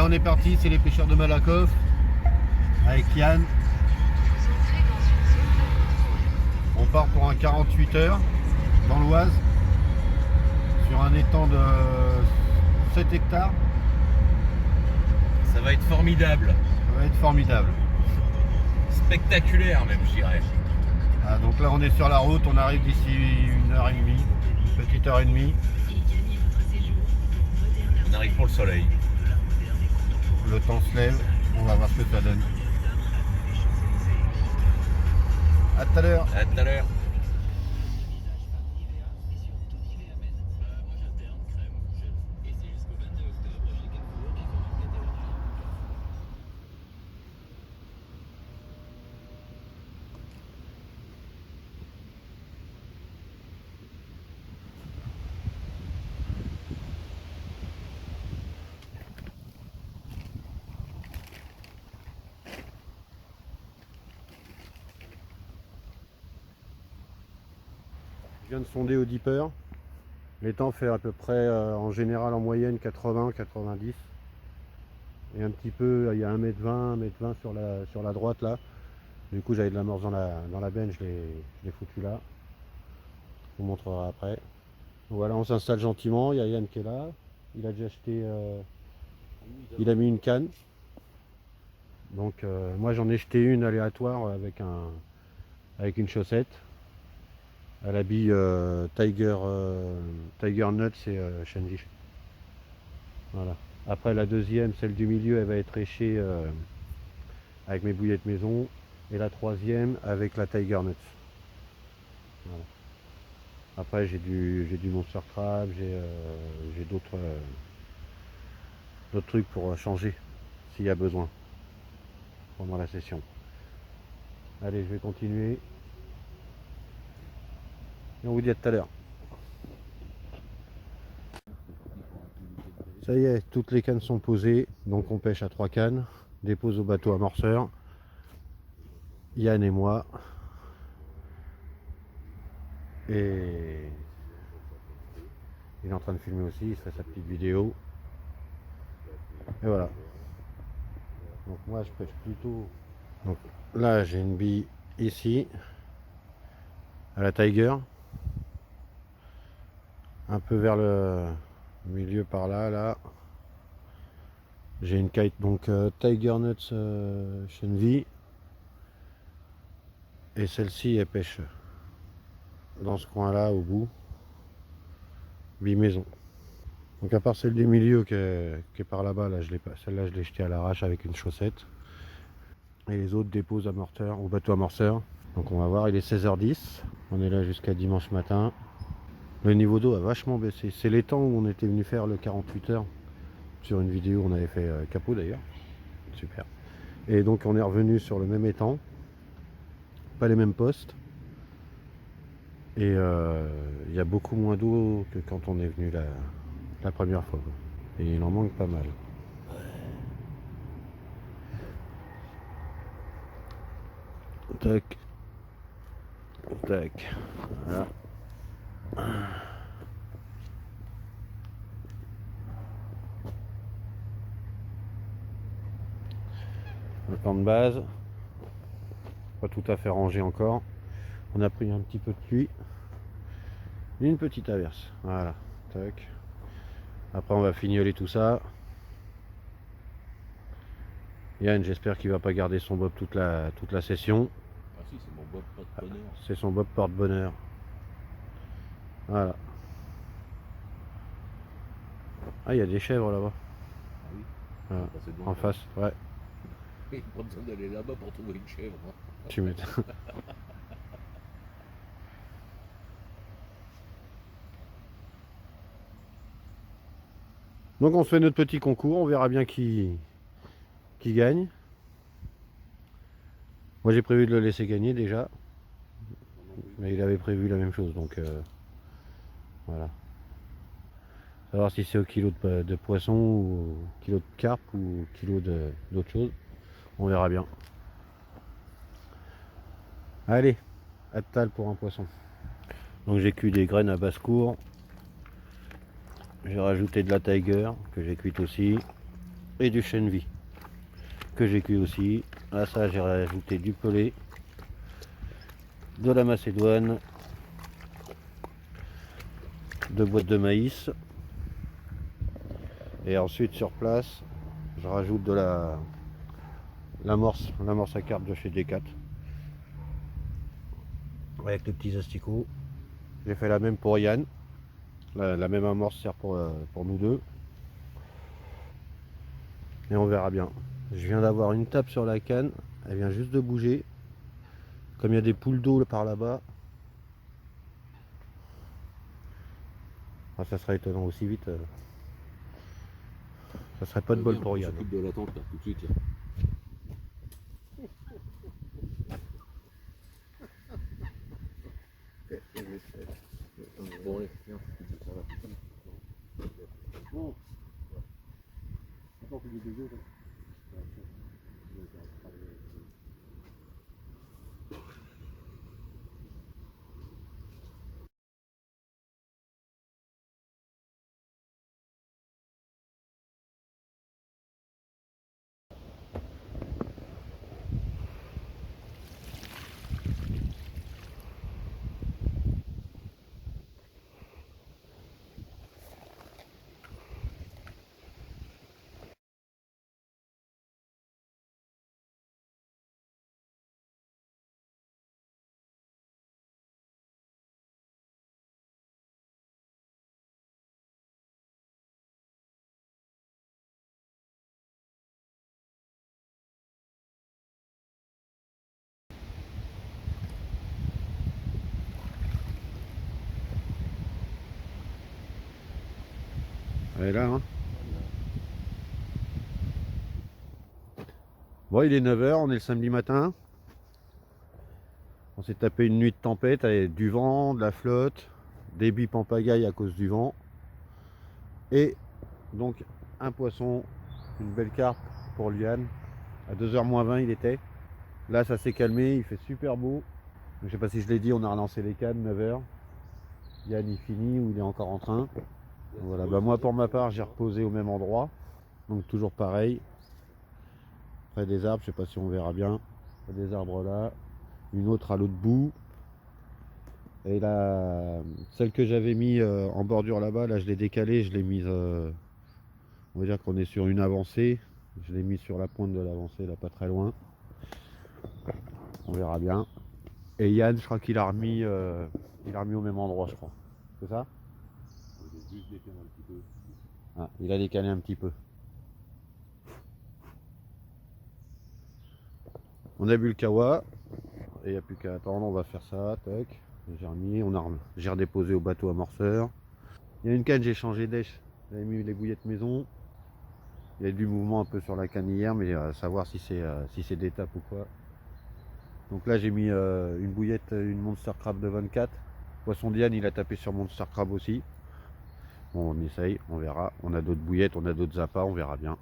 on est parti, c'est les pêcheurs de Malakoff avec Yann. On part pour un 48 heures dans l'Oise sur un étang de 7 hectares. Ça va être formidable. Ça va être formidable. Spectaculaire même, je dirais. Ah, donc là on est sur la route, on arrive d'ici 1h30, une petite heure et demie. On arrive pour le soleil. Le temps se lève, on va voir ce que ça donne. A tout à l'heure. À tout à l'heure. Je viens de sonder au dipper. L'étang fait à peu près en général en moyenne 80-90. Et un petit peu, il y a 1m20, 1m20 sur la droite là. Du coup j'avais de l'amorce dans la benne, je l'ai foutu là. Je vous montrerai après. Voilà, on s'installe gentiment, il y a Yann qui est là. Il a déjà acheté, il a mis une canne. Donc moi j'en ai jeté une aléatoire avec une chaussette. À la bille Tiger Nuts et Shenji. Voilà. Après la deuxième, celle du milieu, elle va être échée avec mes bouillettes maison. Et la troisième avec la Tiger Nuts. Voilà. Après j'ai du Monster Crab, j'ai d'autres trucs pour changer s'il y a besoin pendant la session. Allez, je vais continuer. Et on vous dit à tout à l'heure. Ça y est, toutes les cannes sont posées, donc on pêche à 3 cannes, dépose au bateau amorceur, Yann et moi, et il est en train de filmer aussi, il se fait sa petite vidéo, et voilà. Donc moi je pêche plutôt, donc là j'ai une bille ici, à la Tiger, un peu vers le milieu par là, j'ai une kite donc Tiger Nuts Shenvi. Et celle-ci elle pêche dans ce coin là au bout, bille maison. Donc à part celle du milieu qui est par là-bas, là, celle-là je l'ai jetée à l'arrache avec une chaussette. Et les autres déposent au bateau amorceur. Donc on va voir, il est 16h10, on est là jusqu'à dimanche matin. Le niveau d'eau a vachement baissé. C'est les temps où on était venu faire le 48 heures. Sur une vidéo on avait fait capot d'ailleurs. Super. Et donc on est revenu sur le même étang. Pas les mêmes postes. Et il y a beaucoup moins d'eau que quand on est venu la première fois. Et il en manque pas mal. Tac. Tac. Voilà. Le plan de base. Pas tout à fait rangé encore. On a pris un petit peu de pluie. Et une petite averse. Voilà. Tac. Après on va fignoler tout ça. Yann, j'espère qu'il va pas garder son bob toute la session. Ah si, c'est mon bob porte-bonheur. C'est son bob porte-bonheur. Voilà. Ah, il y a des chèvres là-bas. Ah oui. Voilà. Bah, c'est bon, En face, ouais. Il n'y a pas besoin d'aller là-bas pour trouver une chèvre. Hein. Tu m'étonnes. Donc on se fait notre petit concours, on verra bien qui gagne. Moi j'ai prévu de le laisser gagner déjà. Mais il avait prévu la même chose, donc voilà. Savoir si c'est au kilo de poisson ou au kilo de carpe ou au kilo d'autre chose. On verra bien. Allez, à tal pour un poisson. Donc j'ai cuit des graines à basse-cour. J'ai rajouté de la Tiger que j'ai cuite aussi. et du chêne vie que j'ai cuit aussi. À ça j'ai rajouté du pelé, de la macédoine, 2 boîtes de maïs, et ensuite sur place je rajoute de l'amorce à carpe de chez D4 avec les petits asticots. J'ai fait la même pour Yann, la même amorce sert pour nous deux, et on verra bien. Je viens d'avoir une tape sur la canne, elle vient juste de bouger. Comme il y a des poules d'eau par là-bas, ça serait étonnant aussi vite. Ça serait pas de bol pour Yann. On s'occupe de la tente là, tout de suite. Là. Bon allez, viens, ça va. Bon. Elle est là, hein. Bon, il est 9 h, on est le samedi matin. On s'est tapé une nuit de tempête avec du vent, de la flotte, des bips en pagaille à cause du vent. Et donc un poisson, une belle carpe pour Yann. À 2h moins 20 il était. Là ça s'est calmé, il fait super beau. Je sais pas si je l'ai dit, on a relancé les cannes, 9 h. Yann il finit ou il est encore en train. Voilà, bah moi pour ma part j'ai reposé au même endroit. Donc toujours pareil. Près des arbres, je sais pas si on verra bien. Près des arbres là. Une autre à l'autre bout. Et là, celle que j'avais mis en bordure là-bas, là je l'ai décalée, je l'ai mise, on va dire qu'on est sur une avancée. Je l'ai mis sur la pointe de l'avancée, là pas très loin. On verra bien. Et Yann, je crois qu'il a remis, au même endroit, je crois. C'est ça? Ah, il a décalé un petit peu. On a bu le kawa. Et il n'y a plus qu'à attendre, on va faire ça, tac. J'ai remis, j'ai redéposé au bateau amorceur. Il y a une canne, j'ai changé d'èche. J'avais mis les bouillettes maison. Il y a eu du mouvement un peu sur la canne hier, mais à savoir si c'est des tapes ou quoi. Donc là j'ai mis une bouillette, une Monster Crab de 24. Poisson Diane il a tapé sur Monster Crab aussi. Bon, on essaye, on verra. On a d'autres bouillettes, on a d'autres appâts, on verra bien.